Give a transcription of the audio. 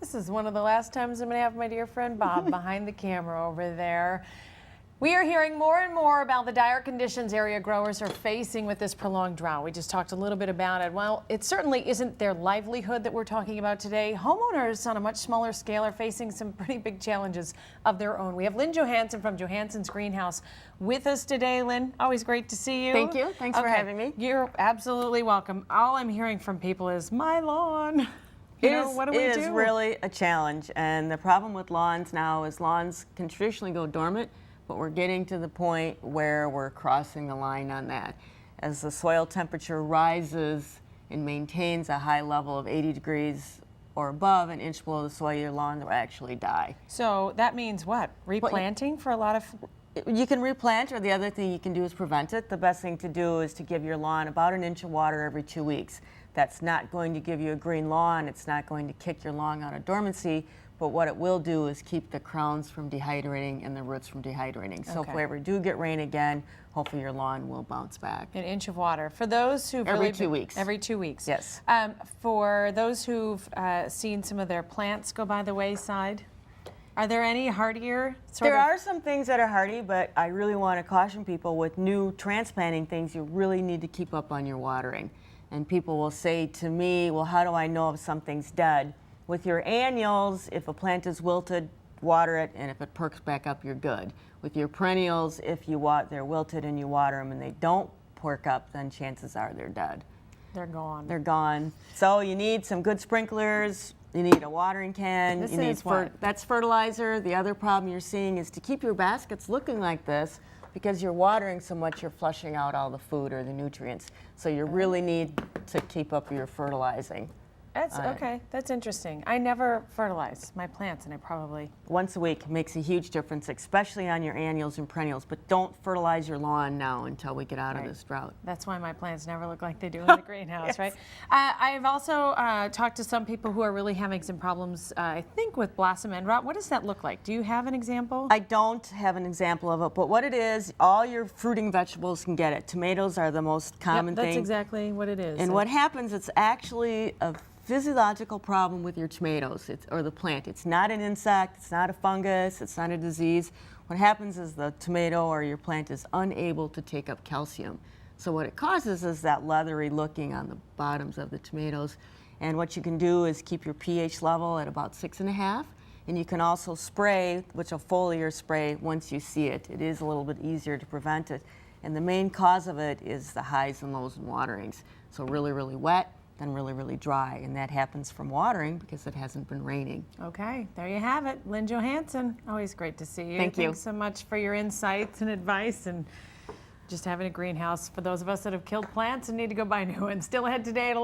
This is one of the last times I'm going to have my dear friend Bob behind the camera over there. We are hearing more and more about the dire conditions area growers are facing with this prolonged drought. We just talked a little bit about it. Well, it certainly isn't their livelihood that we're talking about today. Homeowners on a much smaller scale are facing some pretty big challenges of their own. We have Lynn Johansson from Johansson's Greenhouse with us today. Lynn, always great to see you. Thank you. Thanks for having me. You're absolutely welcome. All I'm hearing from people is my lawn. What do we do? It is really a challenge, and the problem with lawns now is lawns can traditionally go dormant, but we're getting to the point where we're crossing the line on that. As the soil temperature rises and maintains a high level of 80 degrees or above, an inch below the soil, your lawn will actually die. So that means what? Replanting for a lot of... You can replant, or the other thing you can do is prevent it. The best thing to do is to give your lawn about an inch of water every 2 weeks. That's not going to give you a green lawn. It's not going to kick your lawn out of dormancy, but what it will do is keep the crowns from dehydrating and the roots from dehydrating. So if we ever do get rain again, hopefully your lawn will bounce back. An inch of water. For those who've every 2 weeks. Every 2 weeks. Yes. For those who've seen some of their plants go by the wayside, are there any hardier There are some things that are hardy, but I really want to caution people with new transplanting things, you really need to keep up on your watering. And people will say to me, well, how do I know if something's dead? With your annuals, if a plant is wilted, water it, and if it perks back up, you're good. With your perennials, if they're wilted and you water them and they don't perk up, then chances are they're dead. They're gone. They're gone. So you need some good sprinklers. You need a watering can. That's fertilizer. The other problem you're seeing is to keep your baskets looking like this, because you're watering so much, you're flushing out all the food or the nutrients. So you really need to keep up your fertilizing. That's okay. That's interesting. I never fertilize my plants, and I probably... Once a week makes a huge difference, especially on your annuals and perennials. But don't fertilize your lawn now until we get out of this drought. That's why my plants never look like they do in the greenhouse, Yes. right? I've also talked to some people who are really having some problems, I think, with blossom end rot. What does that look like? Do you have an example? I don't have an example of it, but what it is, all your fruiting vegetables can get it. Tomatoes are the most common thing. That's exactly what it is. And what happens, it's actually a physiological problem with your tomatoes or the plant. It's not an insect, it's not a fungus, it's not a disease. What happens is the tomato or your plant is unable to take up calcium. So what it causes is that leathery looking on the bottoms of the tomatoes. And what you can do is keep your pH level at about 6.5. And you can also spray, which a foliar spray, once you see it. It is a little bit easier to prevent it. And the main cause of it is the highs and lows in waterings. So really, really wet, then really, really dry. And that happens from watering because it hasn't been raining. Okay, there you have it. Lynn Johansson, always great to see you. Thank you. Thanks so much for your insights and advice and just having a greenhouse for those of us that have killed plants and need to go buy new ones. Still ahead today at